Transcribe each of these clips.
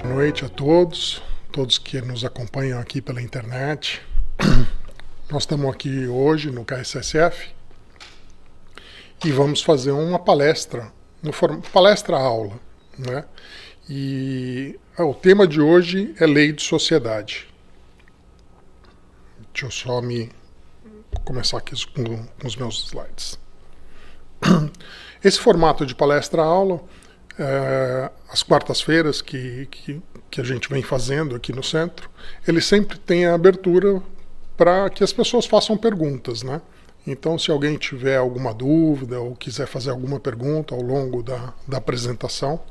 Boa noite a todos que nos acompanham aqui pela internet. Nós estamos aqui hoje no KSSF e vamos fazer uma palestra, palestra-aula, né? E o tema de hoje é Lei de Sociedade. Deixa eu só começar aqui com os meus slides. Esse formato de palestra-aula, as quartas-feiras que a gente vem fazendo aqui no centro, ele sempre tem a abertura para que as pessoas façam perguntas, né? Então, se alguém tiver alguma dúvida ou quiser fazer alguma pergunta ao longo da apresentação,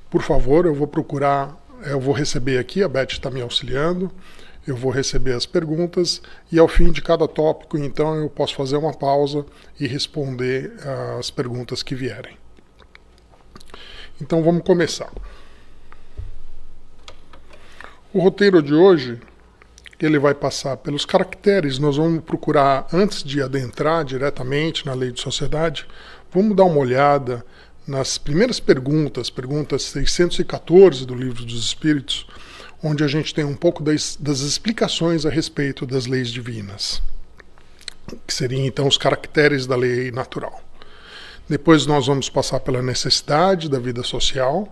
por favor, eu vou receber aqui, a Beth está me auxiliando, eu vou receber as perguntas e ao fim de cada tópico, então, eu posso fazer uma pausa e responder as perguntas que vierem. Então, vamos começar. O roteiro de hoje, ele vai passar pelos caracteres. Nós vamos procurar, antes de adentrar diretamente na Lei de Sociedade, vamos dar uma olhada nas primeiras perguntas 614 do Livro dos Espíritos, onde a gente tem um pouco das explicações a respeito das leis divinas, que seriam então os caracteres da lei natural. Depois nós vamos passar pela necessidade da vida social,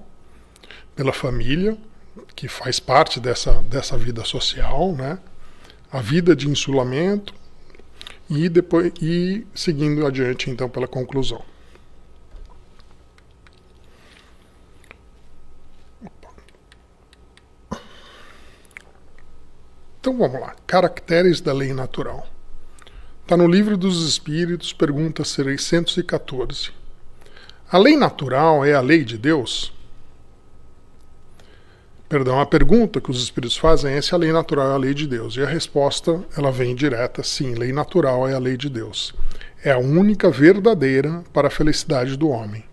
pela família, que faz parte dessa vida social, né? A vida de insulamento e seguindo adiante então pela conclusão. Então vamos lá, caracteres da lei natural. Está no Livro dos Espíritos, pergunta 614. A lei natural é a lei de Deus? Perdão, a pergunta que os Espíritos fazem é se a lei natural é a lei de Deus. E a resposta, ela vem direta, sim, lei natural é a lei de Deus. É a única verdadeira para a felicidade do homem.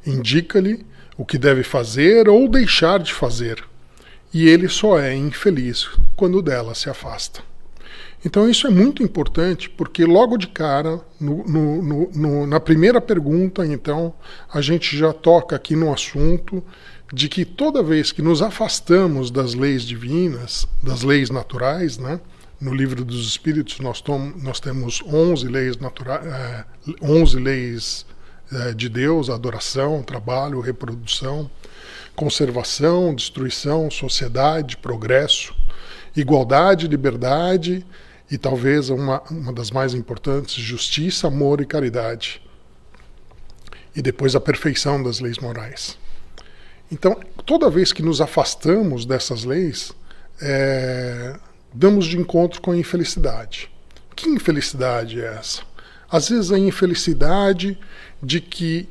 Indica-lhe o que deve fazer ou deixar de fazer. E ele só é infeliz quando dela se afasta. Então isso é muito importante, porque logo de cara, na primeira pergunta, então, a gente já toca aqui no assunto de que toda vez que nos afastamos das leis divinas, das leis naturais, né? No Livro dos Espíritos nós temos 11 leis naturais, 11 leis de Deus: adoração, trabalho, reprodução, conservação, destruição, sociedade, progresso, igualdade, liberdade e talvez uma das mais importantes, justiça, amor e caridade. E depois a perfeição das leis morais. Então, toda vez que nos afastamos dessas leis, damos de encontro com a infelicidade. Que infelicidade é essa? Às vezes a infelicidade de que,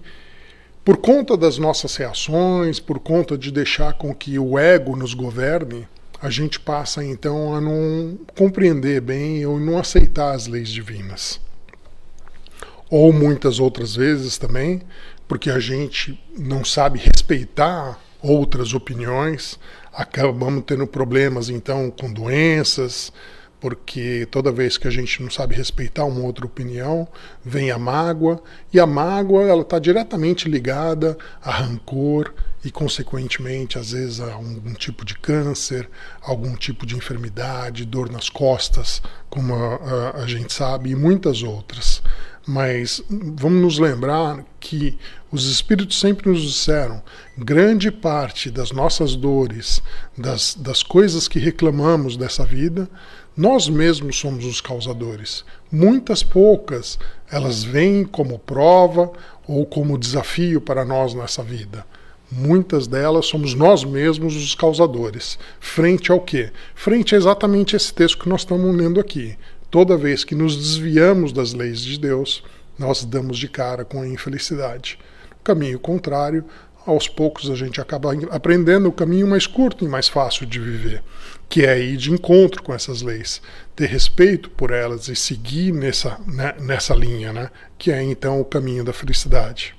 por conta das nossas reações, por conta de deixar com que o ego nos governe, a gente passa então a não compreender bem ou não aceitar as leis divinas. Ou muitas outras vezes também, porque a gente não sabe respeitar outras opiniões, acabamos tendo problemas então com doenças, porque toda vez que a gente não sabe respeitar uma outra opinião, vem a mágoa, e a mágoa ela está diretamente ligada a rancor e, consequentemente, às vezes a algum tipo de câncer, algum tipo de enfermidade, dor nas costas, como a gente sabe, e muitas outras. Mas vamos nos lembrar que os Espíritos sempre nos disseram, grande parte das nossas dores, das coisas que reclamamos dessa vida, nós mesmos somos os causadores. Muitas poucas, elas vêm como prova ou como desafio para nós nessa vida. Muitas delas somos nós mesmos os causadores. Frente ao quê? Frente a exatamente esse texto que nós estamos lendo aqui. Toda vez que nos desviamos das leis de Deus, nós damos de cara com a infelicidade. No caminho contrário, aos poucos a gente acaba aprendendo o caminho mais curto e mais fácil de viver, que é ir de encontro com essas leis, ter respeito por elas e seguir nessa linha, né? Que é então o caminho da felicidade.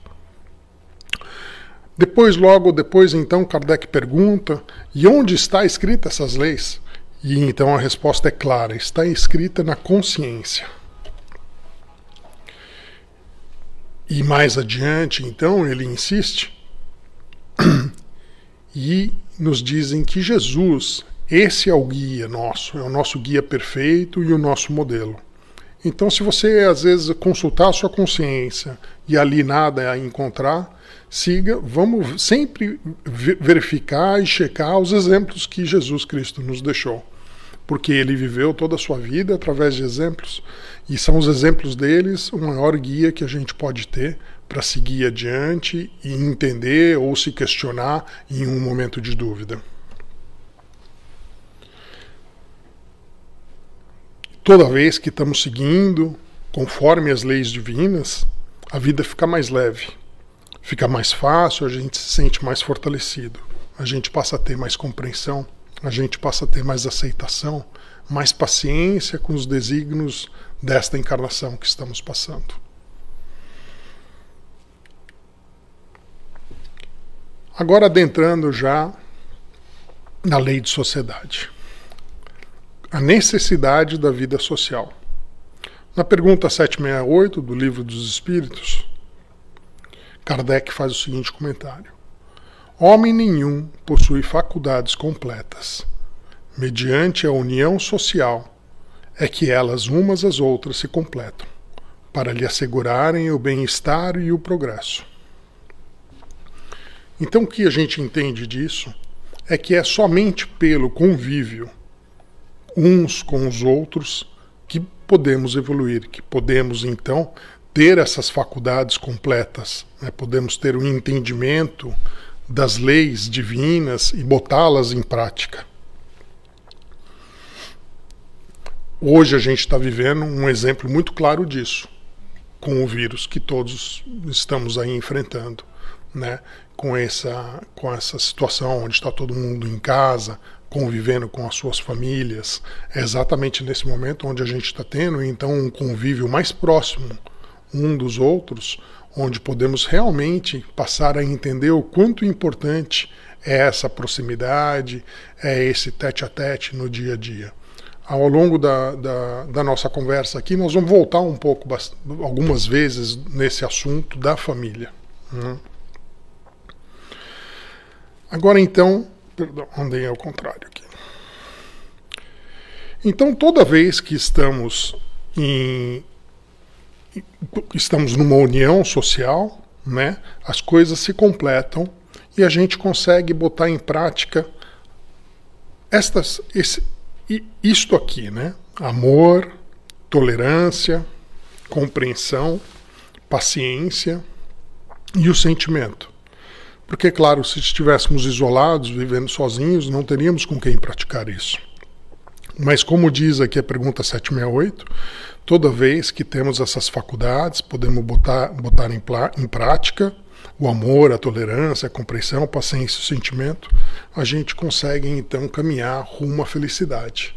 Logo depois, então, Kardec pergunta, e onde está escrita essas leis? E então a resposta é clara, está escrita na consciência. E mais adiante, então, ele insiste e nos dizem que Jesus, esse é o guia nosso, é o nosso guia perfeito e o nosso modelo. Então, se você, às vezes, consultar a sua consciência e ali nada a encontrar, siga, vamos sempre verificar e checar os exemplos que Jesus Cristo nos deixou. Porque ele viveu toda a sua vida através de exemplos, e são os exemplos deles o maior guia que a gente pode ter para seguir adiante e entender ou se questionar em um momento de dúvida. Toda vez que estamos seguindo conforme as leis divinas, a vida fica mais leve, fica mais fácil, a gente se sente mais fortalecido, a gente passa a ter mais compreensão, a gente passa a ter mais aceitação, mais paciência com os desígnios desta encarnação que estamos passando. Agora adentrando já na lei de sociedade. A necessidade da vida social. Na pergunta 768 do Livro dos Espíritos, Kardec faz o seguinte comentário: homem nenhum possui faculdades completas. Mediante a união social é que elas umas às outras se completam, para lhe assegurarem o bem-estar e o progresso. Então o que a gente entende disso é que é somente pelo convívio uns com os outros que podemos evoluir, que podemos então ter essas faculdades completas, né? Podemos ter um entendimento das leis divinas e botá-las em prática. Hoje a gente está vivendo um exemplo muito claro disso, com o vírus que todos estamos aí enfrentando, né? Com essa situação onde está todo mundo em casa, convivendo com as suas famílias. É exatamente nesse momento onde a gente está tendo, então, um convívio mais próximo um dos outros, onde podemos realmente passar a entender o quanto importante é essa proximidade, é esse tete-a-tete no dia a dia. Ao longo da nossa conversa aqui, nós vamos voltar um pouco, algumas vezes, nesse assunto da família. Agora então, perdão, andei ao contrário aqui. Então, toda vez que estamos numa união social, né, as coisas se completam e a gente consegue botar em prática isto aqui, né? Amor, tolerância, compreensão, paciência e o sentimento. Porque, claro, se estivéssemos isolados, vivendo sozinhos, não teríamos com quem praticar isso. Mas, como diz aqui a pergunta 768, toda vez que temos essas faculdades, podemos botar em prática o amor, a tolerância, a compreensão, a paciência e o sentimento, a gente consegue, então, caminhar rumo à felicidade.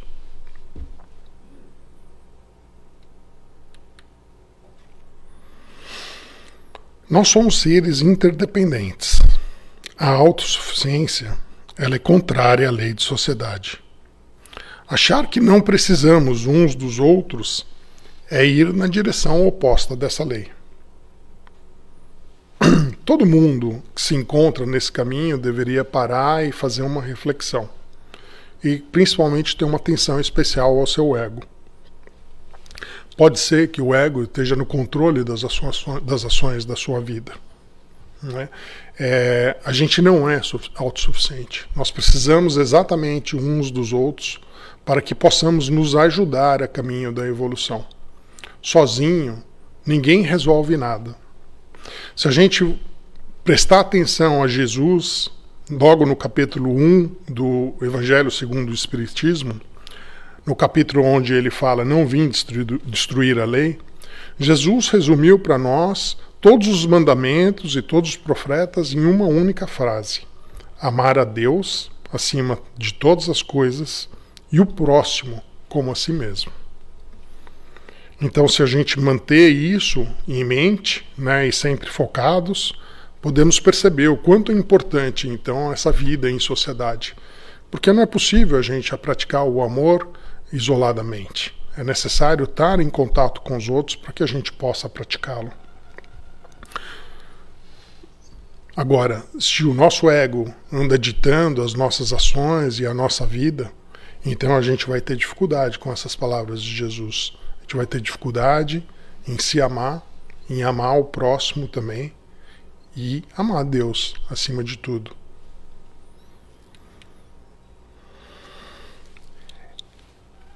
Nós somos seres interdependentes. A autossuficiência, ela é contrária à lei de sociedade. Achar que não precisamos uns dos outros é ir na direção oposta dessa lei. Todo mundo que se encontra nesse caminho deveria parar e fazer uma reflexão. E principalmente ter uma atenção especial ao seu ego. Pode ser que o ego esteja no controle das ações da sua vida. Não é? A gente não é autossuficiente. Nós precisamos exatamente uns dos outros para que possamos nos ajudar a caminho da evolução. Sozinho, ninguém resolve nada. Se a gente prestar atenção a Jesus, logo no capítulo 1 do Evangelho segundo o Espiritismo, no capítulo onde ele fala, não vim destruir a lei, Jesus resumiu para nós todos os mandamentos e todos os profetas em uma única frase: amar a Deus acima de todas as coisas e o próximo como a si mesmo. Então, se a gente manter isso em mente, né, e sempre focados, podemos perceber o quanto é importante, então, essa vida em sociedade. Porque não é possível a gente praticar o amor isoladamente. É necessário estar em contato com os outros para que a gente possa praticá-lo. Agora, se o nosso ego anda ditando as nossas ações e a nossa vida, então a gente vai ter dificuldade com essas palavras de Jesus. A gente vai ter dificuldade em se amar, em amar o próximo também e amar Deus acima de tudo.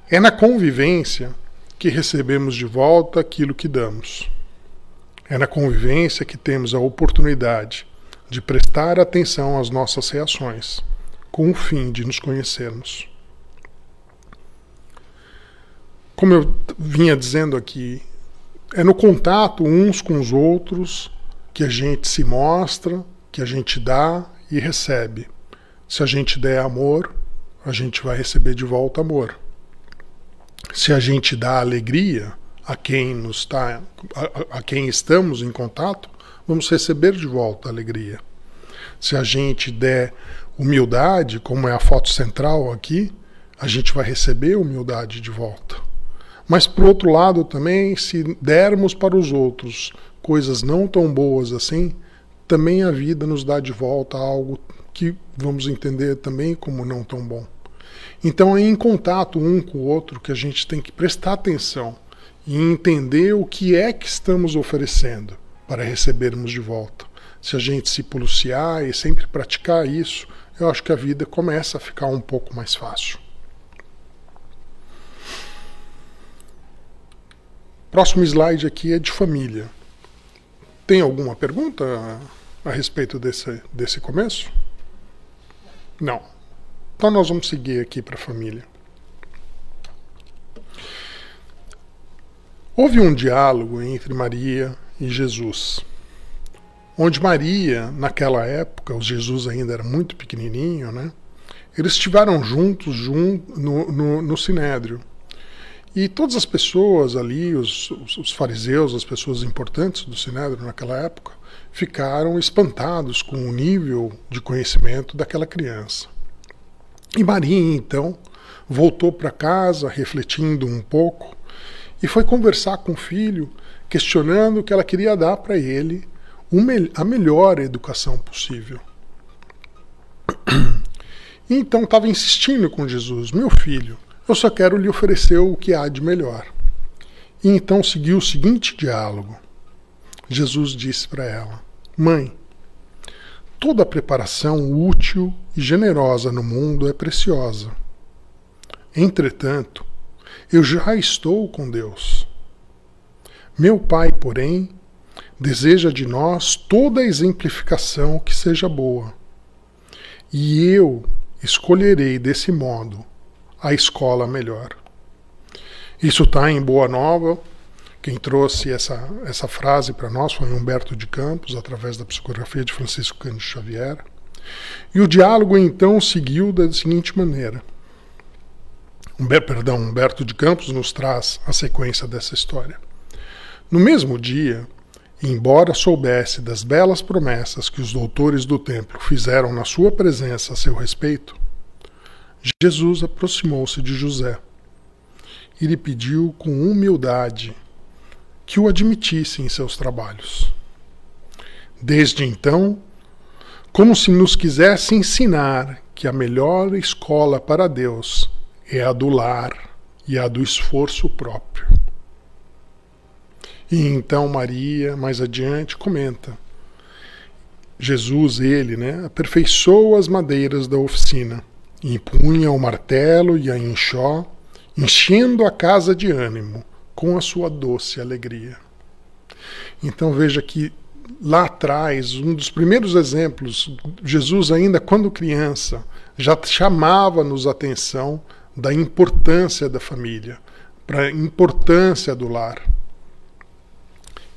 É na convivência que recebemos de volta aquilo que damos. É na convivência que temos a oportunidade de prestar atenção às nossas reações, com o fim de nos conhecermos. Como eu vinha dizendo aqui, é no contato uns com os outros que a gente se mostra, que a gente dá e recebe. Se a gente der amor, a gente vai receber de volta amor. Se a gente dá alegria a quem estamos em contato, vamos receber de volta alegria. Se a gente der humildade, como é a foto central aqui, a gente vai receber humildade de volta. Mas, por outro lado, também, se dermos para os outros coisas não tão boas assim, também a vida nos dá de volta algo que vamos entender também como não tão bom. Então é em contato um com o outro que a gente tem que prestar atenção e entender o que é que estamos oferecendo para recebermos de volta. Se a gente se policiar e sempre praticar isso, eu acho que a vida começa a ficar um pouco mais fácil. Próximo slide aqui é de família. Tem alguma pergunta a respeito desse começo? Não. Então nós vamos seguir aqui para a família. Houve um diálogo entre Maria e Jesus, onde Maria, naquela época, o Jesus ainda era muito pequenininho, né? Eles estiveram juntos no Sinédrio. E todas as pessoas ali, os fariseus, as pessoas importantes do Sinédrio naquela época, ficaram espantados com o nível de conhecimento daquela criança. E Maria, então, voltou para casa, refletindo um pouco, e foi conversar com o filho, questionando que ela queria dar para ele a melhor educação possível. E então estava insistindo com Jesus: meu filho, eu só quero lhe oferecer o que há de melhor. E então seguiu o seguinte diálogo. Jesus disse para ela: mãe, toda preparação útil e generosa no mundo é preciosa. Entretanto, eu já estou com Deus. Meu Pai, porém, deseja de nós toda a exemplificação que seja boa. E eu escolherei desse modo a escola melhor. Isso está em Boa Nova. Quem trouxe essa frase para nós foi Humberto de Campos, através da psicografia de Francisco Cândido Xavier. E o diálogo então seguiu da seguinte maneira. Humberto de Campos nos traz a sequência dessa história. No mesmo dia, embora soubesse das belas promessas que os doutores do templo fizeram na sua presença a seu respeito, Jesus aproximou-se de José e lhe pediu com humildade que o admitisse em seus trabalhos. Desde então, como se nos quisesse ensinar que a melhor escola para Deus é a do lar e a do esforço próprio. E então Maria, mais adiante, comenta: Jesus, aperfeiçoou as madeiras da oficina, empunha o martelo e a enxó, enchendo a casa de ânimo com a sua doce alegria. Então veja que lá atrás, um dos primeiros exemplos, Jesus ainda quando criança, já chamava-nos a atenção da importância da família, para a importância do lar.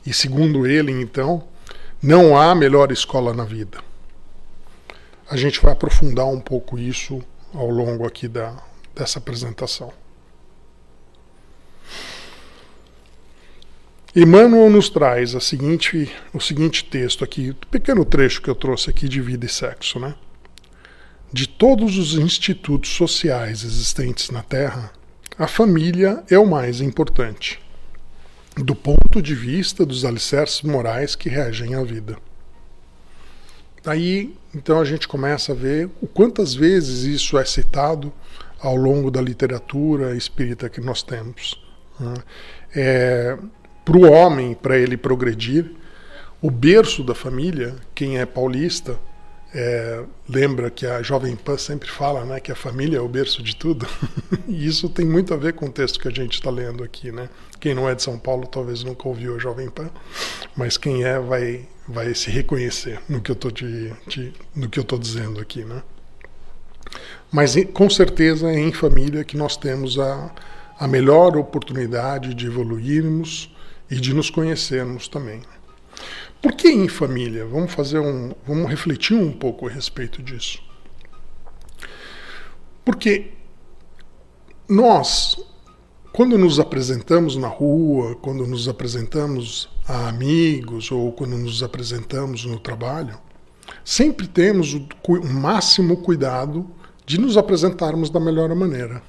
E segundo ele, então, não há melhor escola na vida. A gente vai aprofundar um pouco isso ao longo aqui dessa apresentação. Emmanuel nos traz o seguinte texto aqui, um pequeno trecho que eu trouxe aqui de Vida e Sexo, né? De todos os institutos sociais existentes na Terra, a família é o mais importante, do ponto de vista dos alicerces morais que regem a vida. Aí, então, a gente começa a ver o quantas vezes isso é citado ao longo da literatura espírita que nós temos. Para o homem, para ele progredir, o berço da família, quem é paulista, lembra que a Jovem Pan sempre fala, né, que a família é o berço de tudo. E isso tem muito a ver com o texto que a gente está lendo aqui, né? Quem não é de São Paulo talvez nunca ouviu a Jovem Pan, mas quem é vai se reconhecer no que eu tô dizendo aqui, né? Mas com certeza é em família que nós temos a melhor oportunidade de evoluirmos e de nos conhecermos também. Por que em família? Vamos refletir um pouco a respeito disso. Porque nós, quando nos apresentamos na rua, quando nos apresentamos a amigos ou quando nos apresentamos no trabalho, sempre temos o máximo cuidado de nos apresentarmos da melhor maneira.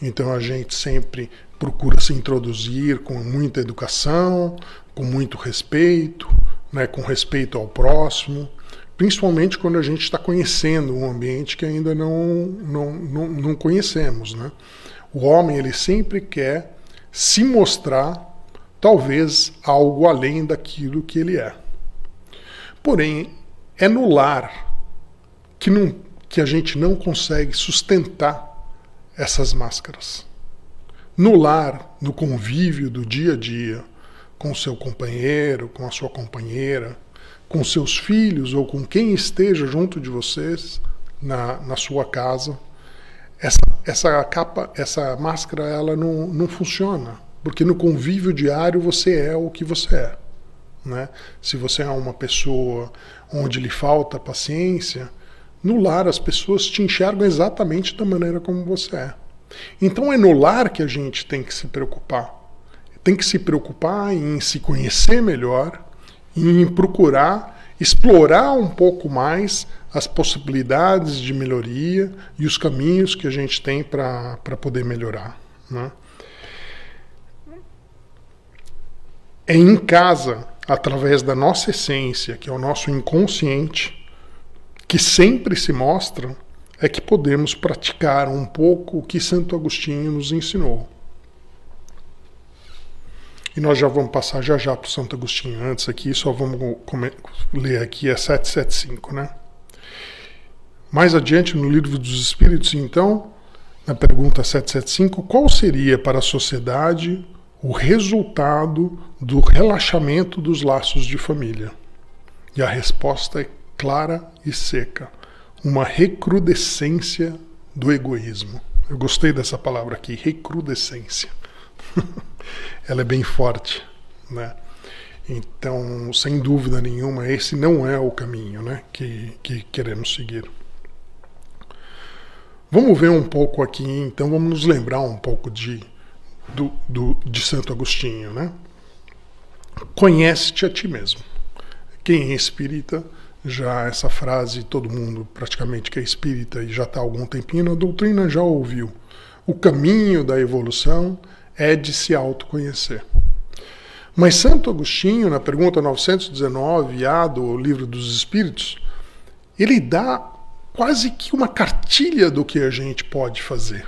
Então a gente sempre procura se introduzir com muita educação, com muito respeito, né, com respeito ao próximo, principalmente quando a gente está conhecendo um ambiente que ainda não conhecemos, né? O homem, ele sempre quer se mostrar talvez algo além daquilo que ele é. Porém, é no lar que a gente não consegue sustentar essas máscaras. No lar, no convívio do dia a dia, com o seu companheiro, com a sua companheira, com seus filhos ou com quem esteja junto de vocês na sua casa, essa máscara ela não funciona, porque no convívio diário você é o que você é, né? Se você é uma pessoa onde lhe falta paciência, no lar as pessoas te enxergam exatamente da maneira como você é. Então é no lar que a gente tem que se preocupar. Tem que se preocupar em se conhecer melhor, em procurar explorar um pouco mais as possibilidades de melhoria e os caminhos que a gente tem para poder melhorar, né? É em casa, através da nossa essência, que é o nosso inconsciente, que sempre se mostra, é que podemos praticar um pouco o que Santo Agostinho nos ensinou. E nós já vamos passar já para o Santo Agostinho. Antes aqui, só vamos ler aqui a 775, né? Mais adiante, no Livro dos Espíritos, então, na pergunta 775, qual seria para a sociedade o resultado do relaxamento dos laços de família? E a resposta é clara e seca. Uma recrudescência do egoísmo. Eu gostei dessa palavra aqui, recrudescência. Ela é bem forte, né? Então, sem dúvida nenhuma, esse não é o caminho, né, que queremos seguir. Vamos ver um pouco aqui, então, vamos nos lembrar um pouco de Santo Agostinho, né? Conhece-te a ti mesmo. Quem é espírita, já essa frase, todo mundo praticamente que é espírita e já está há algum tempinho na doutrina já ouviu. O caminho da evolução é de se autoconhecer. Mas Santo Agostinho, na pergunta 919A do Livro dos Espíritos, ele dá quase que uma cartilha do que a gente pode fazer.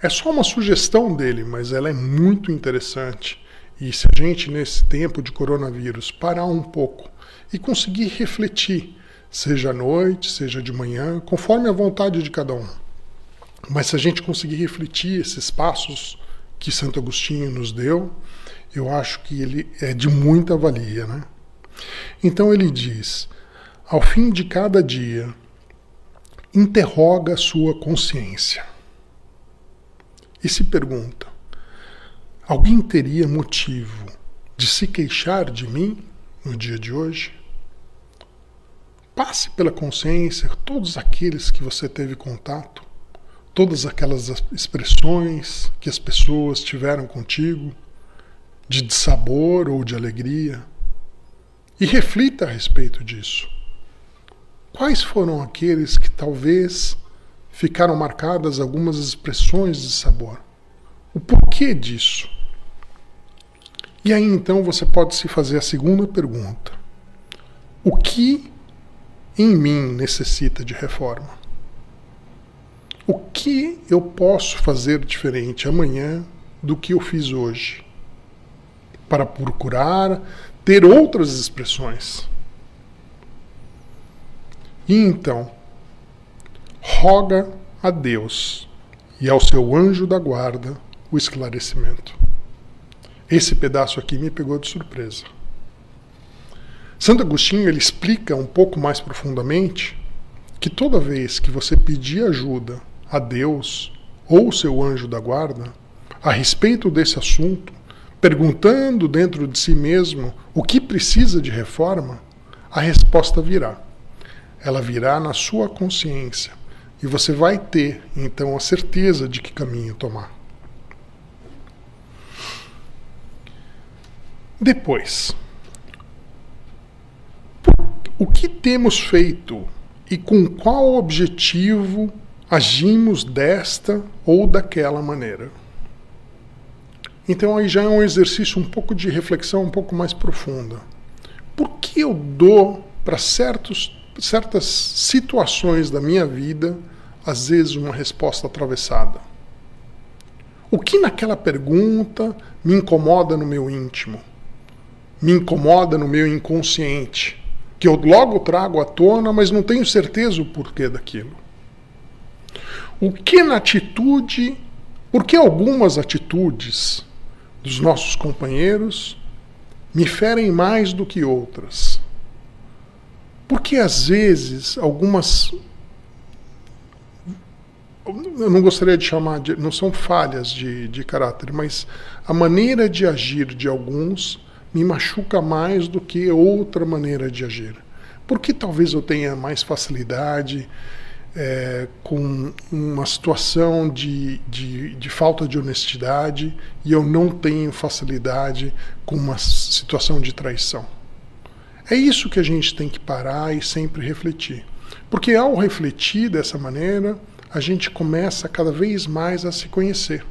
É só uma sugestão dele, mas ela é muito interessante. E se a gente, nesse tempo de coronavírus, parar um pouco e conseguir refletir, seja à noite, seja de manhã, conforme a vontade de cada um. Mas se a gente conseguir refletir esses passos que Santo Agostinho nos deu, eu acho que ele é de muita valia, né? Então ele diz, ao fim de cada dia, interroga a sua consciência e se pergunta, alguém teria motivo de se queixar de mim no dia de hoje? Passe pela consciência todos aqueles que você teve contato, todas aquelas expressões que as pessoas tiveram contigo, de dissabor ou de alegria, e reflita a respeito disso. Quais foram aqueles que talvez ficaram marcadas algumas expressões de sabor? O porquê disso? E aí então você pode se fazer a segunda pergunta. O que em mim necessita de reforma? O que eu posso fazer diferente amanhã do que eu fiz hoje? Para procurar ter outras expressões. E então, roga a Deus e ao seu anjo da guarda o esclarecimento. Esse pedaço aqui me pegou de surpresa. Santo Agostinho ele explica um pouco mais profundamente que toda vez que você pedir ajuda a Deus ou seu anjo da guarda a respeito desse assunto, perguntando dentro de si mesmo o que precisa de reforma, a resposta virá. Ela virá na sua consciência e você vai ter então a certeza de que caminho tomar. Depois, o que temos feito e com qual objetivo agimos desta ou daquela maneira? Então aí já é um exercício um pouco de reflexão um pouco mais profunda. Por que eu dou para certas situações da minha vida, às vezes, uma resposta atravessada? O que naquela pergunta me incomoda no meu íntimo? Me incomoda no meu inconsciente, que eu logo trago à tona, mas não tenho certeza o porquê daquilo. O que na atitude, por que algumas atitudes dos nossos companheiros me ferem mais do que outras? Porque às vezes algumas, eu não gostaria de chamar, não são falhas de caráter, mas a maneira de agir de alguns me machuca mais do que outra maneira de agir. Porque talvez eu tenha mais facilidade com uma situação de falta de honestidade e eu não tenho facilidade com uma situação de traição. É isso que a gente tem que parar e sempre refletir. Porque ao refletir dessa maneira, a gente começa cada vez mais a se conhecer.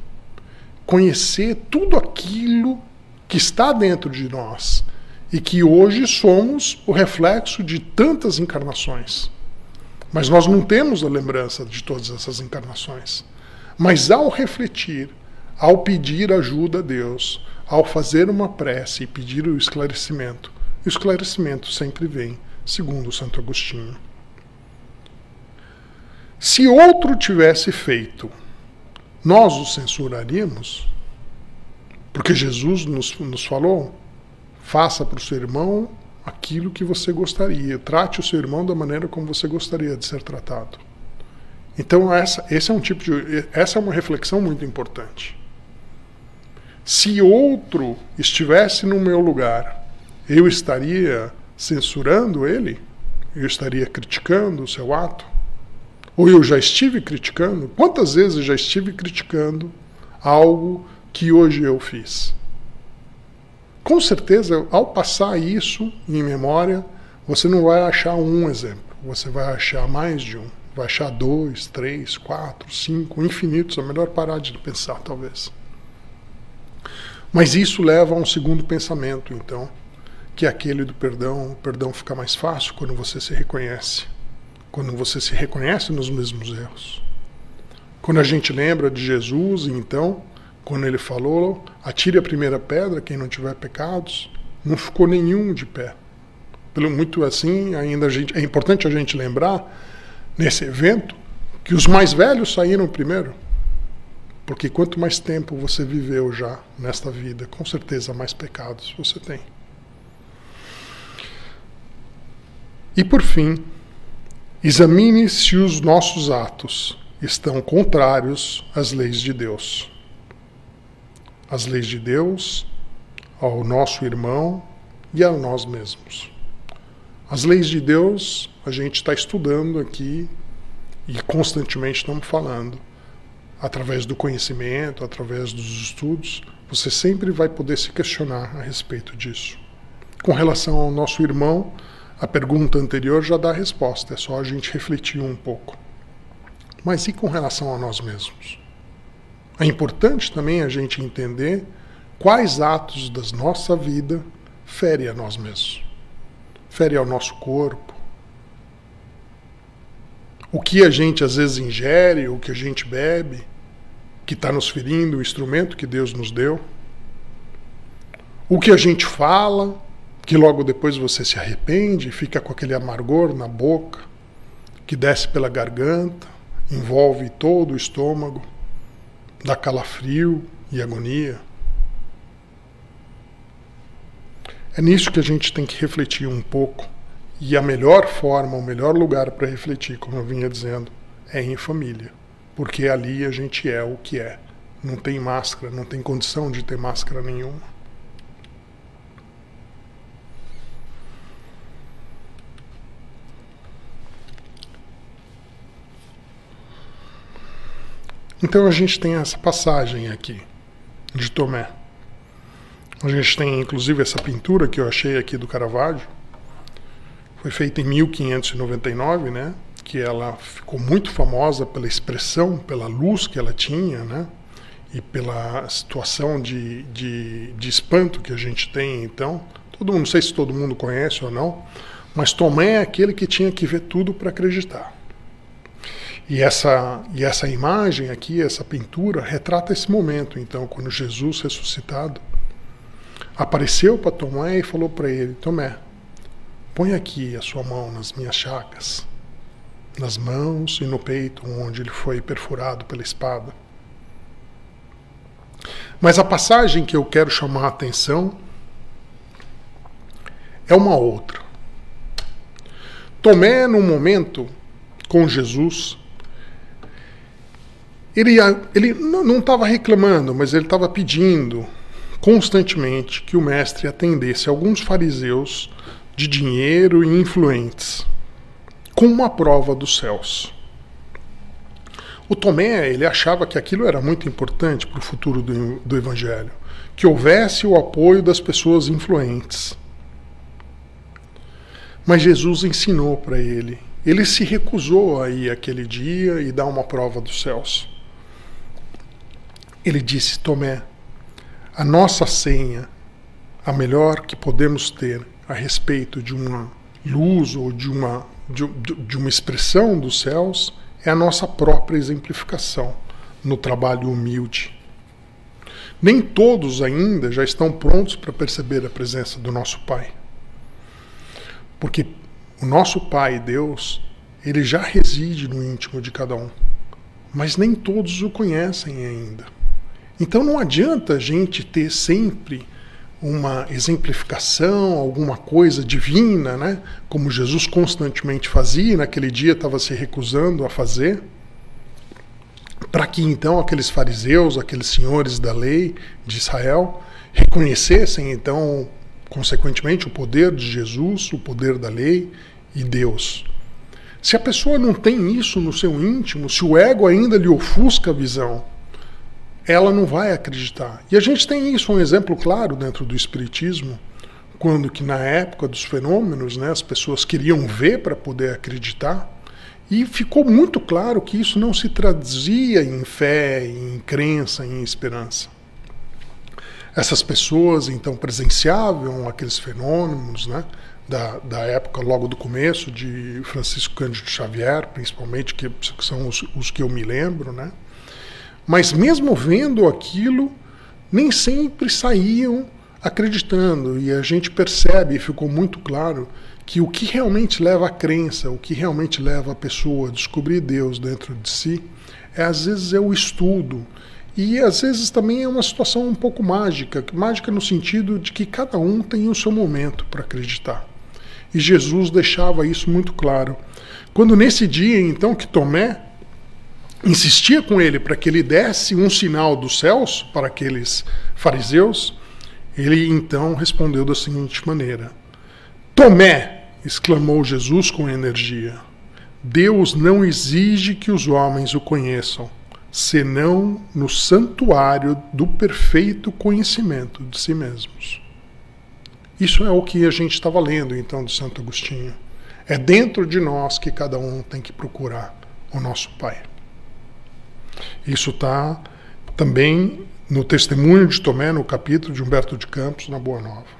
Conhecer tudo aquilo que está dentro de nós e que hoje somos o reflexo de tantas encarnações. Mas nós não temos a lembrança de todas essas encarnações. Mas ao refletir, ao pedir ajuda a Deus, ao fazer uma prece e pedir o esclarecimento sempre vem, segundo Santo Agostinho. Se outro tivesse feito, nós o censuraríamos? Porque Jesus nos falou, faça para o seu irmão aquilo que você gostaria, trate o seu irmão da maneira como você gostaria de ser tratado. Então essa é uma reflexão muito importante. Se outro estivesse no meu lugar, eu estaria censurando ele? Eu estaria criticando o seu ato? Ou eu já estive criticando? Quantas vezes eu já estive criticando algo que hoje eu fiz? Com certeza, ao passar isso em memória, você não vai achar um exemplo, você vai achar mais de um, vai achar 2, 3, 4, 5, infinitos, é melhor parar de pensar, talvez. Mas isso leva a um segundo pensamento, então, que é aquele do perdão. O perdão fica mais fácil quando você se reconhece, quando você se reconhece nos mesmos erros. Quando a gente lembra de Jesus, então, quando ele falou, atire a primeira pedra, quem não tiver pecados, não ficou nenhum de pé. Pelo muito assim, ainda é importante a gente lembrar, nesse evento, que os mais velhos saíram primeiro. Porque quanto mais tempo você viveu já nesta vida, com certeza mais pecados você tem. E por fim, examine se os nossos atos estão contrários às leis de Deus. As leis de Deus, ao nosso irmão e a nós mesmos. As leis de Deus, a gente está estudando aqui e constantemente estamos falando. Através do conhecimento, através dos estudos, você sempre vai poder se questionar a respeito disso. Com relação ao nosso irmão, a pergunta anterior já dá a resposta, é só a gente refletir um pouco. Mas e com relação a nós mesmos? É importante também a gente entender quais atos da nossa vida ferem a nós mesmos. Fere ao nosso corpo, o que a gente às vezes ingere, o que a gente bebe, que está nos ferindo, o instrumento que Deus nos deu. O que a gente fala, que logo depois você se arrepende, fica com aquele amargor na boca, que desce pela garganta, envolve todo o estômago, dá calafrio e agonia. É nisso que a gente tem que refletir um pouco. E a melhor forma, o melhor lugar para refletir, como eu vinha dizendo, é em família. Porque ali a gente é o que é. Não tem máscara, não tem condição de ter máscara nenhuma. Então a gente tem essa passagem aqui de Tomé. A gente tem inclusive essa pintura que eu achei aqui do Caravaggio. Foi feita em 1599, né? Que ela ficou muito famosa pela expressão, pela luz que ela tinha, né? E pela situação de espanto que a gente tem. Então, não sei se todo mundo conhece ou não, mas Tomé é aquele que tinha que ver tudo para acreditar. E essa imagem aqui, essa pintura, retrata esse momento, então, quando Jesus ressuscitado apareceu para Tomé e falou para ele: Tomé, põe aqui a sua mão nas minhas chagas, nas mãos e no peito, onde ele foi perfurado pela espada. Mas a passagem que eu quero chamar a atenção é uma outra. Tomé, num momento com Jesus, ele não estava reclamando, mas ele estava pedindo constantemente que o mestre atendesse alguns fariseus de dinheiro e influentes, com uma prova dos céus. O Tomé, ele achava que aquilo era muito importante para o futuro do Evangelho, que houvesse o apoio das pessoas influentes. Mas Jesus ensinou para ele. Ele se recusou a ir aquele dia e dar uma prova dos céus. Ele disse: Tomé, a nossa senha, a melhor que podemos ter a respeito de uma luz ou de uma expressão dos céus, é a nossa própria exemplificação no trabalho humilde. Nem todos ainda já estão prontos para perceber a presença do nosso Pai. Porque o nosso Pai, Deus, ele já reside no íntimo de cada um. Mas nem todos o conhecem ainda. Então não adianta a gente ter sempre uma exemplificação, alguma coisa divina, né? Como Jesus constantemente fazia, naquele dia estava se recusando a fazer, para que então aqueles fariseus, aqueles senhores da lei de Israel, reconhecessem então, consequentemente, o poder de Jesus, o poder da lei e Deus. Se a pessoa não tem isso no seu íntimo, se o ego ainda lhe ofusca a visão, ela não vai acreditar. E a gente tem isso, um exemplo claro dentro do Espiritismo, quando que na época dos fenômenos, né, as pessoas queriam ver para poder acreditar, e ficou muito claro que isso não se traduzia em fé, em crença, em esperança. Essas pessoas então presenciavam aqueles fenômenos, né, da época logo do começo de Francisco Cândido Xavier, principalmente, que são os que eu me lembro, né? Mas mesmo vendo aquilo, nem sempre saíam acreditando. E a gente percebe, e ficou muito claro, que o que realmente leva à crença, o que realmente leva a pessoa a descobrir Deus dentro de si, às vezes é o estudo. E às vezes também é uma situação um pouco mágica. Mágica no sentido de que cada um tem o seu momento para acreditar. E Jesus deixava isso muito claro. Quando nesse dia, então, que Tomé insistia com ele para que ele desse um sinal dos céus para aqueles fariseus, ele então respondeu da seguinte maneira: Tomé, exclamou Jesus com energia, Deus não exige que os homens o conheçam, senão no santuário do perfeito conhecimento de si mesmos. Isso é o que a gente estava lendo então de Santo Agostinho. É dentro de nós que cada um tem que procurar o nosso Pai. Isso está também no Testemunho de Tomé, no capítulo de Humberto de Campos, na Boa Nova.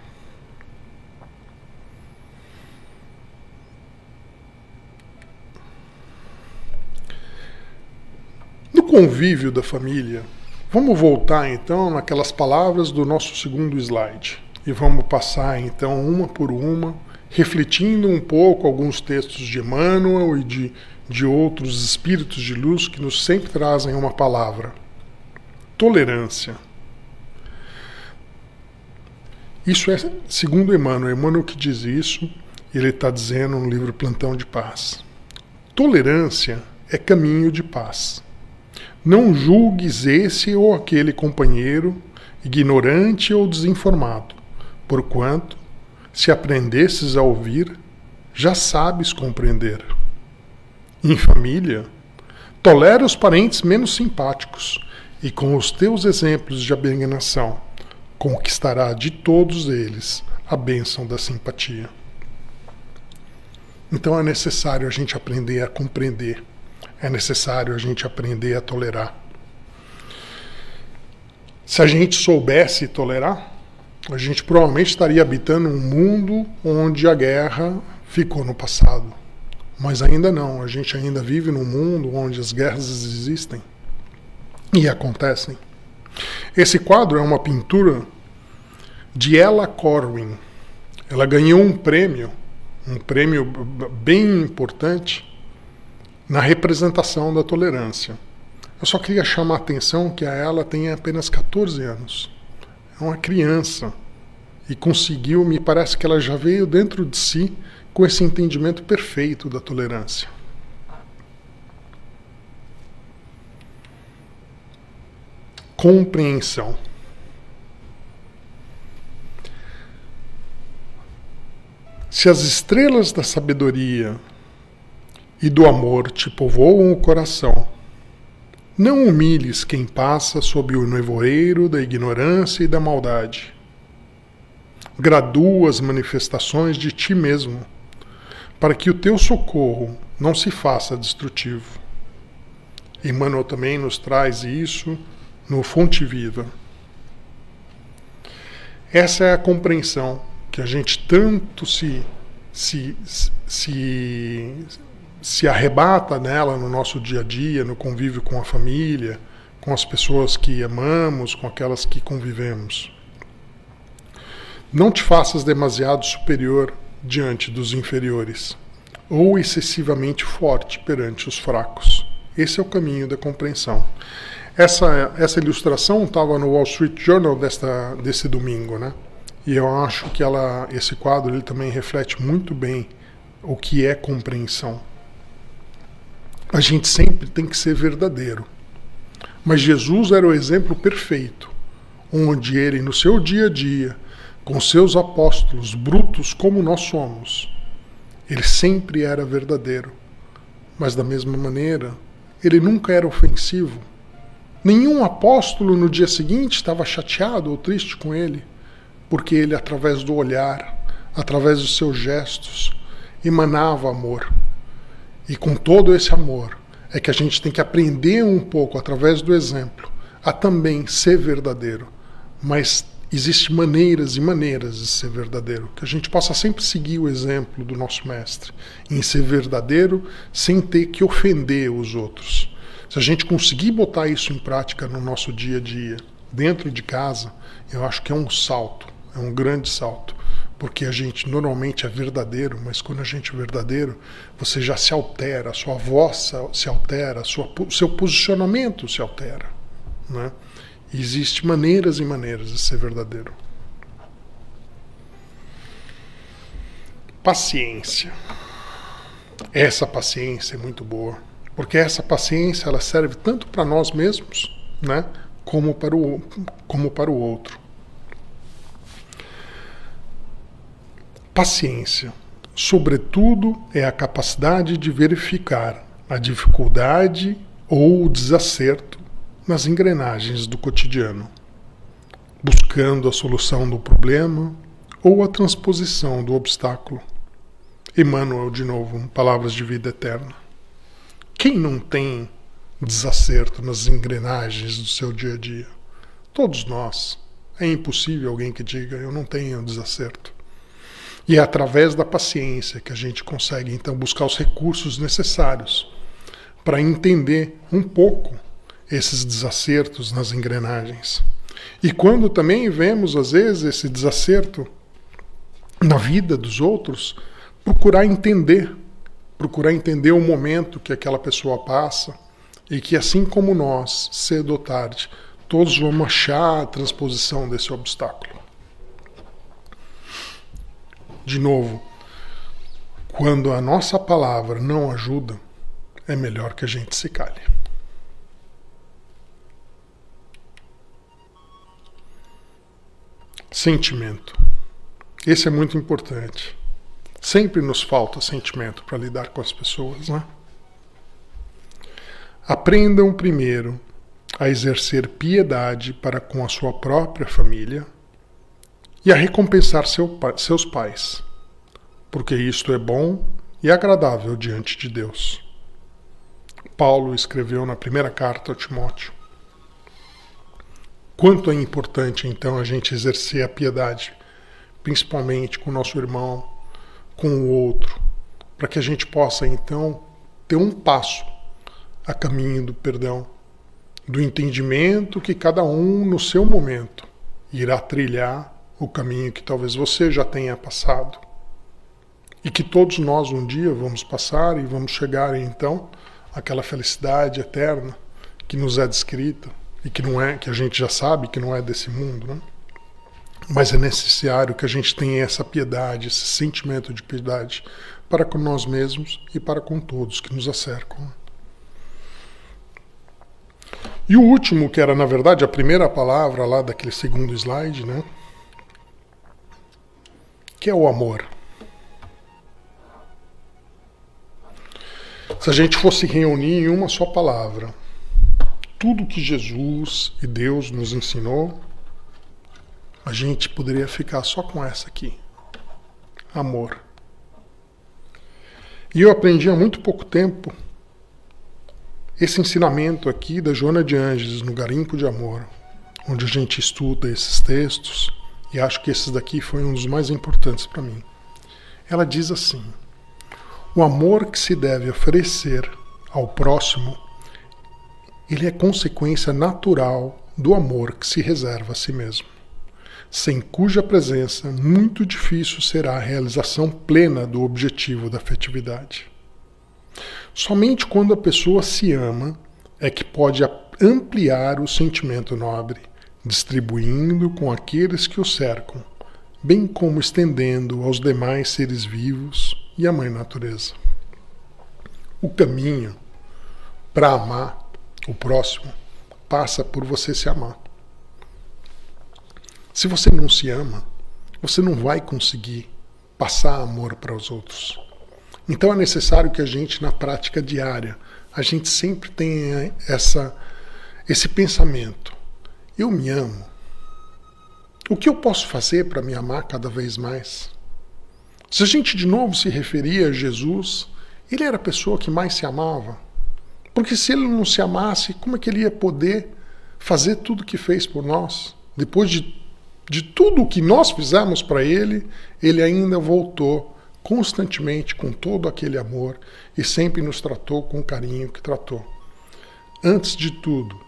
convívio da família, vamos voltar então naquelas palavras do nosso segundo slide e vamos passar então uma por uma, refletindo um pouco alguns textos de Emmanuel e de outros espíritos de luz que nos sempre trazem uma palavra. Tolerância. Isso é segundo Emmanuel. Emmanuel que diz isso, ele está dizendo no livro Plantão de Paz. Tolerância é caminho de paz. Não julgues esse ou aquele companheiro, ignorante ou desinformado, porquanto, se aprendesses a ouvir, já sabes compreender. Em família, tolera os parentes menos simpáticos e com os teus exemplos de abnegação, conquistará de todos eles a bênção da simpatia. Então é necessário a gente aprender a compreender, é necessário a gente aprender a tolerar. Se a gente soubesse tolerar, a gente provavelmente estaria habitando um mundo onde a guerra ficou no passado. Mas ainda não, a gente ainda vive num mundo onde as guerras existem e acontecem. Esse quadro é uma pintura de Ella Corwin. Ela ganhou um prêmio bem importante na representação da tolerância. Eu só queria chamar a atenção que ela tem apenas 14 anos. É uma criança e conseguiu, me parece que ela já veio dentro de si com esse entendimento perfeito da tolerância. Compreensão. Se as estrelas da sabedoria e do amor te povoam o coração, não humilhes quem passa sob o nevoeiro da ignorância e da maldade. Gradua as manifestações de ti mesmo, para que o teu socorro não se faça destrutivo. Emmanuel também nos traz isso no Fonte Viva. Essa é a compreensão que a gente tanto se arrebata nela no nosso dia a dia, no convívio com a família, com as pessoas que amamos, com aquelas que convivemos. Não te faças demasiado superior diante dos inferiores, ou excessivamente forte perante os fracos. Esse é o caminho da compreensão. Essa ilustração estava no Wall Street Journal desse domingo, né? E eu acho que esse quadro ele também reflete muito bem o que é compreensão. A gente sempre tem que ser verdadeiro. Mas Jesus era o exemplo perfeito, onde ele, no seu dia a dia, com seus apóstolos, brutos como nós somos, ele sempre era verdadeiro. Mas da mesma maneira, ele nunca era ofensivo. Nenhum apóstolo no dia seguinte estava chateado ou triste com ele, porque ele, através do olhar, através dos seus gestos, emanava amor. E com todo esse amor, é que a gente tem que aprender um pouco, através do exemplo, a também ser verdadeiro. Mas existem maneiras e maneiras de ser verdadeiro, que a gente possa sempre seguir o exemplo do nosso mestre, em ser verdadeiro sem ter que ofender os outros. Se a gente conseguir botar isso em prática no nosso dia a dia, dentro de casa, eu acho que é um salto, é um grande salto. Porque a gente normalmente é verdadeiro, mas quando a gente é verdadeiro, você já se altera, a sua voz se altera, o seu posicionamento se altera, né? E existem maneiras e maneiras de ser verdadeiro. Paciência. Essa paciência é muito boa, porque essa paciência ela serve tanto para nós mesmos, né, como para o outro. Paciência, sobretudo, é a capacidade de verificar a dificuldade ou o desacerto nas engrenagens do cotidiano, buscando a solução do problema ou a transposição do obstáculo. Emmanuel, de novo, Palavras de Vida Eterna. Quem não tem desacerto nas engrenagens do seu dia a dia? Todos nós. É impossível alguém que diga, eu não tenho desacerto. E é através da paciência que a gente consegue, então, buscar os recursos necessários para entender um pouco esses desacertos nas engrenagens. E quando também vemos, às vezes, esse desacerto na vida dos outros, procurar entender o momento que aquela pessoa passa e que, assim como nós, cedo ou tarde, todos vamos achar a transposição desse obstáculo. De novo, quando a nossa palavra não ajuda, é melhor que a gente se cale. Sentimento. Esse é muito importante. Sempre nos falta sentimento para lidar com as pessoas, né? Aprendam primeiro a exercer piedade para com a sua própria família e a recompensar seus pais, porque isto é bom e agradável diante de Deus. Paulo escreveu na primeira carta a Timóteo. Quanto é importante, então, a gente exercer a piedade, principalmente com o nosso irmão, com o outro, para que a gente possa, então, ter um passo a caminho do perdão, do entendimento que cada um, no seu momento, irá trilhar o caminho que talvez você já tenha passado. E que todos nós um dia vamos passar e vamos chegar, então, àquela felicidade eterna que nos é descrita e que não é, que a gente já sabe que não é desse mundo, né? Mas é necessário que a gente tenha essa piedade, esse sentimento de piedade para com nós mesmos e para com todos que nos acercam. E o último, que era na verdade a primeira palavra lá daquele segundo slide, né? Que é o amor. Se a gente fosse reunir em uma só palavra tudo que Jesus e Deus nos ensinou, a gente poderia ficar só com essa aqui. Amor. E eu aprendi há muito pouco tempo esse ensinamento aqui da Joana de Ângeles, no Garimpo de Amor, onde a gente estuda esses textos, e acho que esse daqui foi um dos mais importantes para mim. Ela diz assim: o amor que se deve oferecer ao próximo, ele é consequência natural do amor que se reserva a si mesmo, sem cuja presença muito difícil será a realização plena do objetivo da afetividade. Somente quando a pessoa se ama é que pode ampliar o sentimento nobre, distribuindo com aqueles que o cercam, bem como estendendo aos demais seres vivos e à Mãe Natureza. O caminho para amar o próximo passa por você se amar. Se você não se ama, você não vai conseguir passar amor para os outros. Então é necessário que a gente, na prática diária, a gente sempre tenha esse pensamento. Eu me amo. O que eu posso fazer para me amar cada vez mais? Se a gente de novo se referia a Jesus, ele era a pessoa que mais se amava. Porque se ele não se amasse, como é que ele ia poder fazer tudo o que fez por nós? Depois de tudo o que nós fizemos para ele, ele ainda voltou constantemente com todo aquele amor e sempre nos tratou com o carinho que tratou. Antes de tudo,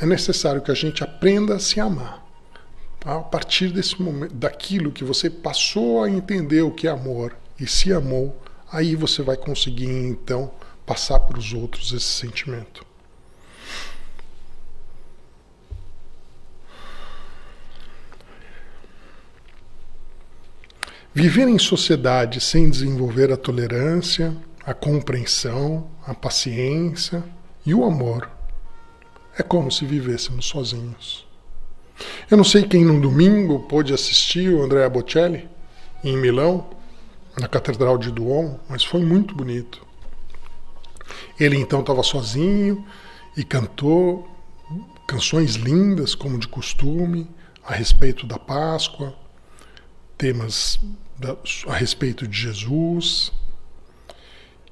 é necessário que a gente aprenda a se amar. A partir desse momento, daquilo que você passou a entender o que é amor e se amou, aí você vai conseguir então passar para os outros esse sentimento. Viver em sociedade sem desenvolver a tolerância, a compreensão, a paciência e o amor é como se vivêssemos sozinhos. Eu não sei quem no domingo pôde assistir o Andrea Bocelli em Milão, na Catedral de Duomo, mas foi muito bonito. Ele então estava sozinho e cantou canções lindas, como de costume, a respeito da Páscoa, temas a respeito de Jesus.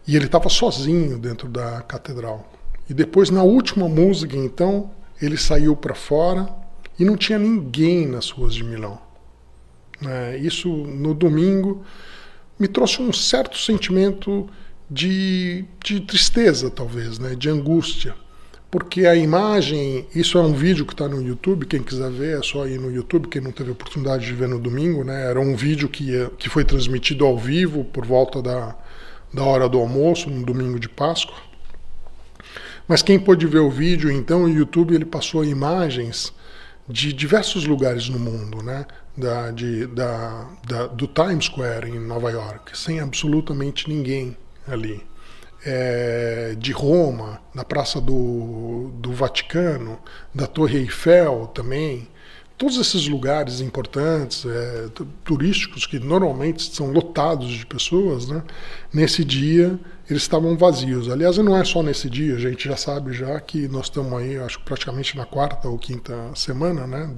E ele estava sozinho dentro da catedral. E depois, na última música, então, ele saiu para fora e não tinha ninguém nas ruas de Milão. Isso, no domingo, me trouxe um certo sentimento de tristeza, talvez, de angústia. porque a imagem, isso é um vídeo que está no YouTube, quem quiser ver é só ir no YouTube, quem não teve oportunidade de ver no domingo, né? Era um vídeo que foi transmitido ao vivo por volta da hora do almoço, no domingo de Páscoa. Mas quem pôde ver o vídeo, então, o YouTube ele passou imagens de diversos lugares no mundo, né? Do Times Square em Nova York, sem absolutamente ninguém ali. De Roma, da Praça do Vaticano, da Torre Eiffel também, todos esses lugares importantes, turísticos, que normalmente são lotados de pessoas, né? Nesse dia eles estavam vazios. Aliás, não é só nesse dia, a gente já sabe já que nós estamos aí, acho que praticamente na 4ª ou 5ª semana, né,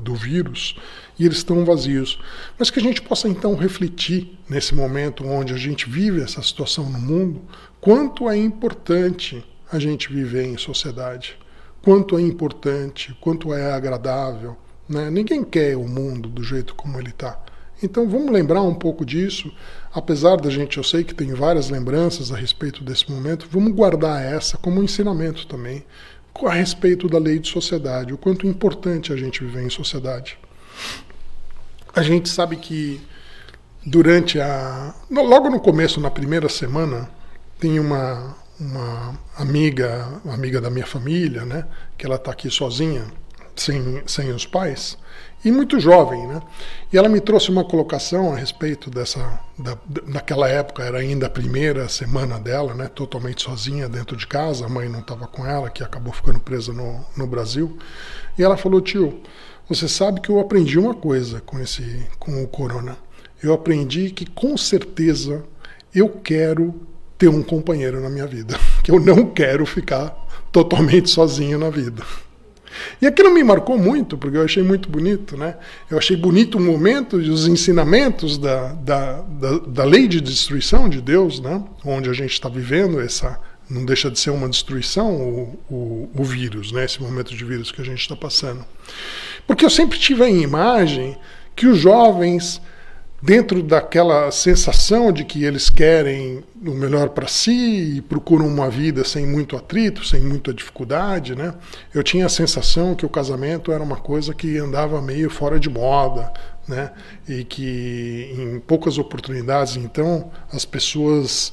do vírus, e eles estão vazios. Mas que a gente possa então refletir nesse momento onde a gente vive essa situação no mundo, quanto é importante a gente viver em sociedade, quanto é importante, quanto é agradável, né? Ninguém quer o mundo do jeito como ele está. Então vamos lembrar um pouco disso, apesar da gente, eu sei que tem várias lembranças a respeito desse momento, vamos guardar essa como um ensinamento também, a respeito da lei de sociedade, o quanto é importante a gente viver em sociedade. A gente sabe que logo no começo, na primeira semana, tem uma amiga da minha família, né, que ela está aqui sozinha, sem os pais, e muito jovem, né? E ela me trouxe uma colocação a respeito naquela época era ainda a primeira semana dela, né? Totalmente sozinha dentro de casa, a mãe não estava com ela, que acabou ficando presa no Brasil. E ela falou: tio, você sabe que eu aprendi uma coisa com o corona. Eu aprendi que com certeza eu quero ter um companheiro na minha vida, que eu não quero ficar totalmente sozinho na vida. E aquilo me marcou muito, porque eu achei muito bonito, né? Eu achei bonito o momento e os ensinamentos da lei de destruição de Deus, né? Onde a gente está vivendo não deixa de ser uma destruição o vírus, né? Esse momento de vírus que a gente está passando. Porque eu sempre tive a imagem que os jovens, dentro daquela sensação de que eles querem o melhor para si e procuram uma vida sem muito atrito, sem muita dificuldade, né? Eu tinha a sensação que o casamento era uma coisa que andava meio fora de moda, né? E que em poucas oportunidades, então, as pessoas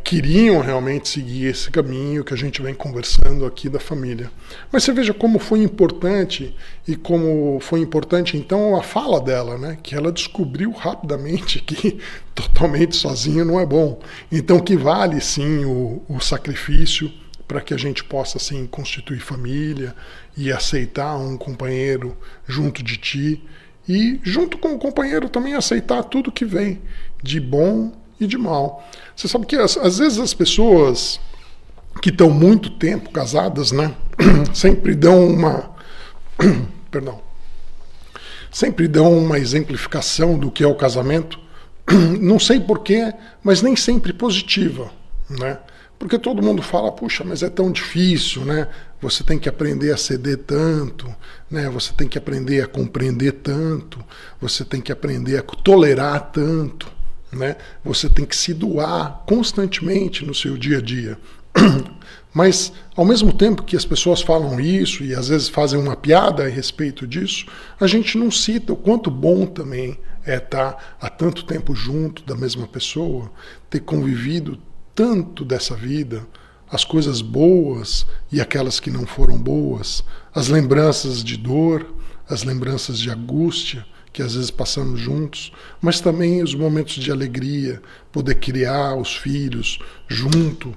queriam realmente seguir esse caminho que a gente vem conversando aqui da família. Mas você veja como foi importante, e como foi importante então a fala dela, né? Que ela descobriu rapidamente que totalmente sozinho não é bom. Então que vale sim o sacrifício para que a gente possa assim constituir família e aceitar um companheiro junto de ti, e junto com o companheiro também aceitar tudo que vem de bom e de mal. Você sabe que às vezes as pessoas que estão muito tempo casadas, né, sempre dão sempre dão uma exemplificação do que é o casamento, não sei porquê, mas nem sempre positiva, né? Porque todo mundo fala: puxa, mas é tão difícil, né? Você tem que aprender a ceder tanto, né? Você tem que aprender a compreender tanto, você tem que aprender a tolerar tanto, né? Você tem que se doar constantemente no seu dia a dia. Mas, ao mesmo tempo que as pessoas falam isso e às vezes fazem uma piada a respeito disso, a gente não cita o quanto bom também é estar há tanto tempo junto da mesma pessoa, ter convivido tanto dessa vida, as coisas boas e aquelas que não foram boas, as lembranças de dor, as lembranças de angústia que às vezes passamos juntos, mas também os momentos de alegria, poder criar os filhos junto,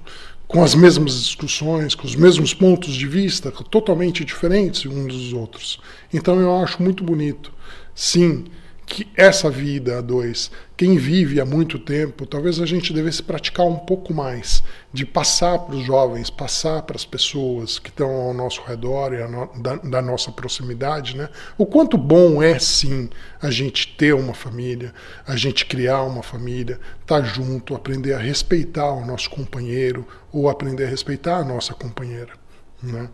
com as mesmas discussões, com os mesmos pontos de vista, totalmente diferentes uns dos outros. Então eu acho muito bonito, sim, que essa vida a dois, quem vive há muito tempo, talvez a gente devesse praticar um pouco mais, de passar para os jovens, passar para as pessoas que estão ao nosso redor e da nossa proximidade, né? O quanto bom é, sim, a gente ter uma família, a gente criar uma família, estar junto, aprender a respeitar o nosso companheiro ou aprender a respeitar a nossa companheira, né?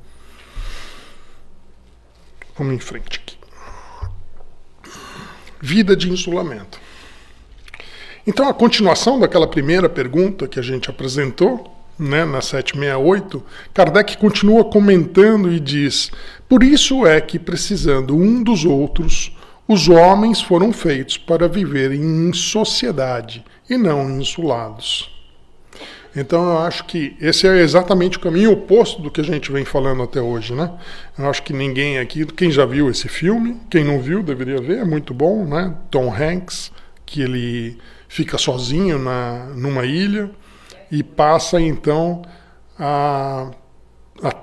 Vamos em frente aqui. Vida de insulamento. Então, a continuação daquela primeira pergunta que a gente apresentou, né, na 768, Kardec continua comentando e diz: por isso é que, precisando um dos outros, os homens foram feitos para viverem em sociedade e não insulados. Então eu acho que esse é exatamente o caminho oposto do que a gente vem falando até hoje, né? Eu acho que ninguém aqui, quem já viu esse filme, quem não viu deveria ver, é muito bom, né? Tom Hanks, que ele fica sozinho numa ilha e passa então a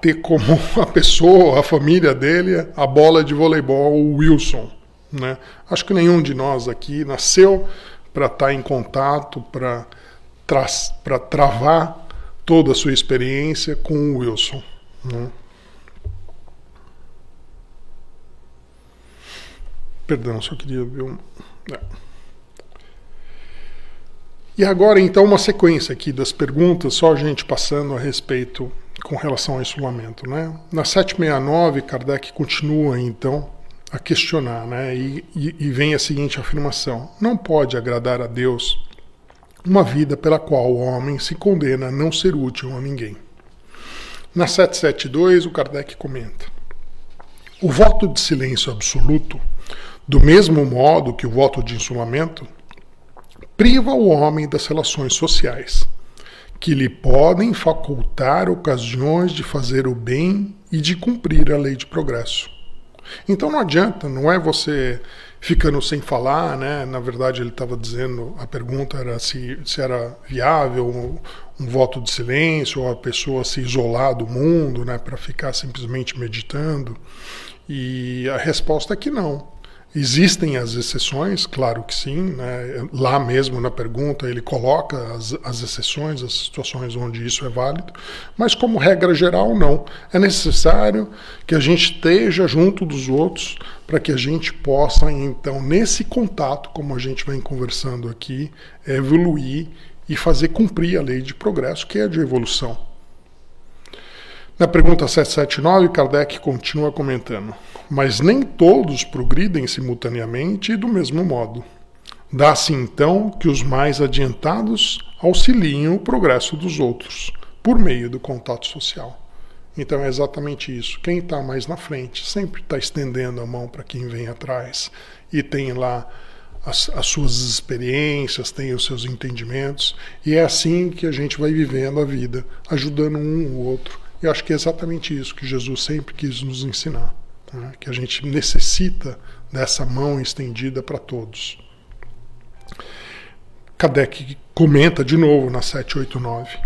ter como a pessoa, a família dele, a bola de voleibol, o Wilson, né? Acho que nenhum de nós aqui nasceu para estar em contato, para travar toda a sua experiência com o Wilson, né? Perdão, só queria ver um... E agora, então, uma sequência aqui das perguntas, só a gente passando a respeito com relação ao isolamento, né? Na 769, Kardec continua, então, a questionar, né? E vem a seguinte afirmação: não pode agradar a Deus uma vida pela qual o homem se condena a não ser útil a ninguém. Na 772, o Kardec comenta: o voto de silêncio absoluto, do mesmo modo que o voto de isolamento, priva o homem das relações sociais, que lhe podem facultar ocasiões de fazer o bem e de cumprir a lei de progresso. Então não adianta, não é você ficando sem falar, né? Na verdade ele estava dizendo, a pergunta era se era viável um voto de silêncio, ou a pessoa se isolar do mundo, né, para ficar simplesmente meditando. E a resposta é que não. Existem as exceções, claro que sim, né? Lá mesmo na pergunta ele coloca as exceções, as situações onde isso é válido, mas como regra geral não. É necessário que a gente esteja junto dos outros para que a gente possa, então, nesse contato, como a gente vem conversando aqui, evoluir e fazer cumprir a lei de progresso, que é a de evolução. Na pergunta 779, Kardec continua comentando: mas nem todos progridem simultaneamente e do mesmo modo. Dá-se então que os mais adiantados auxiliem o progresso dos outros, por meio do contato social. Então é exatamente isso. Quem está mais na frente sempre está estendendo a mão para quem vem atrás e tem lá as suas experiências, tem os seus entendimentos, e é assim que a gente vai vivendo a vida, ajudando um o outro. E acho que é exatamente isso que Jesus sempre quis nos ensinar, né? Que a gente necessita dessa mão estendida para todos. Kardec comenta de novo na 789: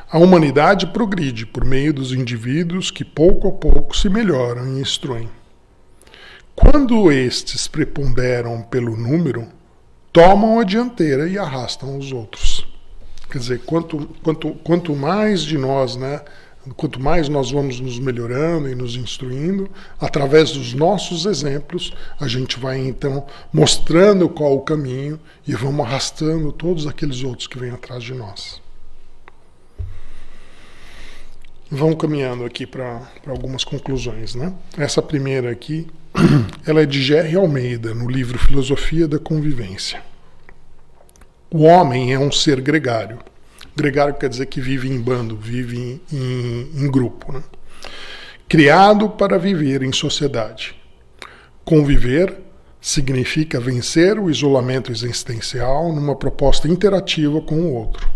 a humanidade progride por meio dos indivíduos que pouco a pouco se melhoram e instruem. Quando estes preponderam pelo número, tomam a dianteira e arrastam os outros. Quer dizer, quanto mais de nós, né, quanto mais nós vamos nos melhorando e nos instruindo, através dos nossos exemplos, a gente vai então mostrando qual o caminho e vamos arrastando todos aqueles outros que vêm atrás de nós. Vamos caminhando aqui para algumas conclusões, né? Essa primeira aqui, ela é de G.R. Almeida, no livro Filosofia da Convivência. O homem é um ser gregário. Gregário quer dizer que vive em bando, vive em grupo, né? Criado para viver em sociedade. Conviver significa vencer o isolamento existencial numa proposta interativa com o outro.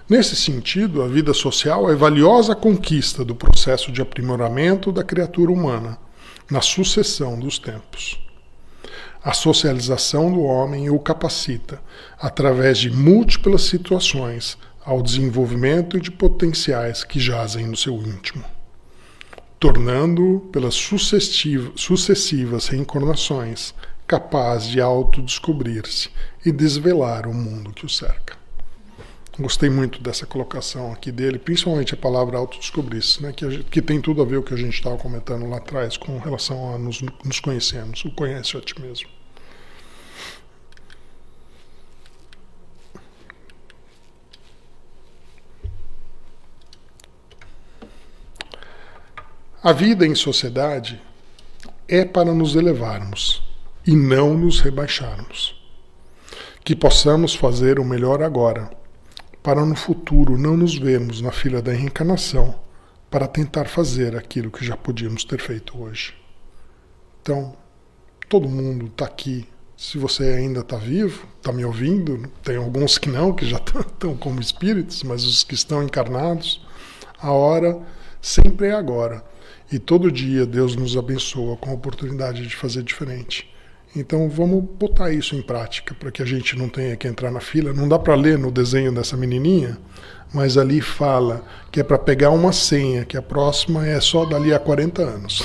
Nesse sentido, a vida social é valiosa conquista do processo de aprimoramento da criatura humana, na sucessão dos tempos. A socialização do homem o capacita, através de múltiplas situações, ao desenvolvimento de potenciais que jazem no seu íntimo, tornando-o, pelas sucessivas reencarnações, capaz de autodescobrir-se e desvelar o mundo que o cerca. Gostei muito dessa colocação aqui dele, principalmente a palavra autodescobrir-se, né, que tem tudo a ver com o que a gente estava comentando lá atrás com relação a nos conhecermos, o conhece a ti mesmo. A vida em sociedade é para nos elevarmos e não nos rebaixarmos. Que possamos fazer o melhor agora, para no futuro não nos vermos na fila da reencarnação para tentar fazer aquilo que já podíamos ter feito hoje. Então, todo mundo está aqui. Se você ainda está vivo, está me ouvindo, tem alguns que não, que já estão como espíritos, mas os que estão encarnados, a hora sempre é agora. E todo dia Deus nos abençoa com a oportunidade de fazer diferente. Então vamos botar isso em prática, para que a gente não tenha que entrar na fila. Não dá para ler no desenho dessa menininha, mas ali fala que é para pegar uma senha, que a próxima é só dali a 40 anos.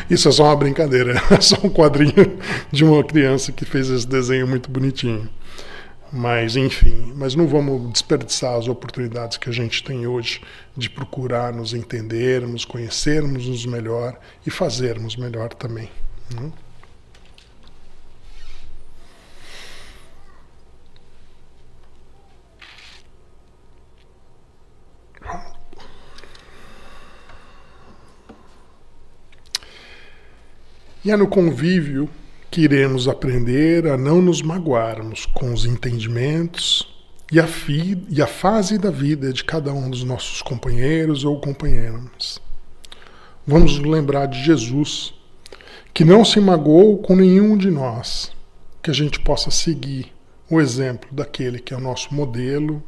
Isso é só uma brincadeira, é só um quadrinho de uma criança que fez esse desenho muito bonitinho. Mas, enfim, mas não vamos desperdiçar as oportunidades que a gente tem hoje de procurar nos entendermos, conhecermos-nos melhor e fazermos melhor também. Né? E é no convívio que iremos aprender a não nos magoarmos com os entendimentos e a fase da vida de cada um dos nossos companheiros ou companheiras. Vamos nos lembrar de Jesus, que não se magoou com nenhum de nós, que a gente possa seguir o exemplo daquele que é o nosso modelo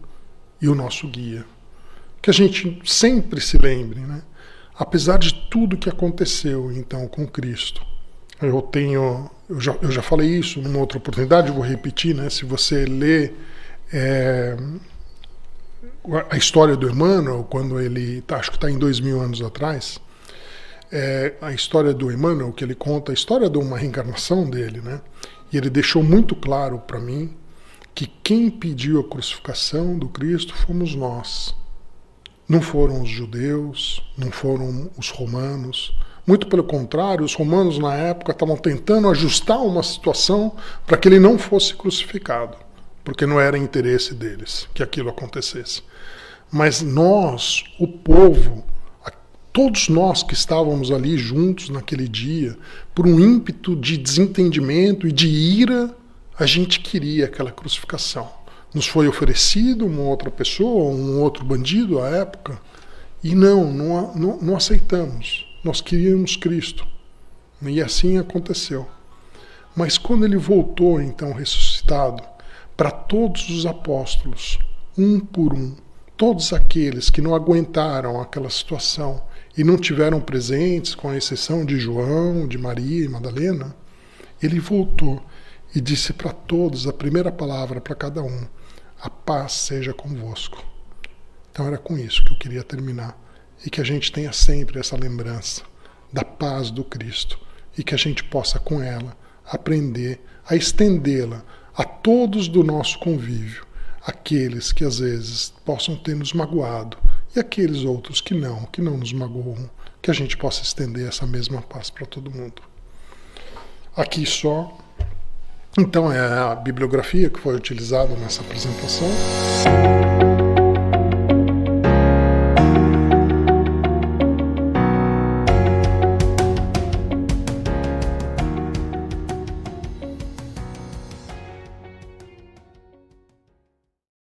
e o nosso guia. Que a gente sempre se lembre, né? Apesar de tudo que aconteceu então com Cristo, eu já falei isso numa outra oportunidade, vou repetir, né? Se você lê a história do Emmanuel, quando ele, acho que está em 2000 anos atrás, a história do Emmanuel, que ele conta a história de uma reencarnação dele, né? E ele deixou muito claro para mim que quem pediu a crucificação do Cristo fomos nós. Não foram os judeus, não foram os romanos. Muito pelo contrário, os romanos na época estavam tentando ajustar uma situação para que ele não fosse crucificado, porque não era interesse deles que aquilo acontecesse. Mas nós, o povo, todos nós que estávamos ali juntos naquele dia, por um ímpeto de desentendimento e de ira, a gente queria aquela crucificação. Nos foi oferecido uma outra pessoa, um outro bandido à época, e não aceitamos. Nós queríamos Cristo. E assim aconteceu. Mas quando ele voltou, então, ressuscitado, para todos os apóstolos, um por um, todos aqueles que não aguentaram aquela situação e não tiveram presentes, com a exceção de João, de Maria e Madalena, ele voltou e disse para todos a primeira palavra para cada um: a paz seja convosco. Então era com isso que eu queria terminar. E que a gente tenha sempre essa lembrança da paz do Cristo e que a gente possa com ela aprender a estendê-la a todos do nosso convívio, aqueles que às vezes possam ter nos magoado e aqueles outros que não nos magoam, que a gente possa estender essa mesma paz para todo mundo. Aqui só, então, é a bibliografia que foi utilizada nessa apresentação.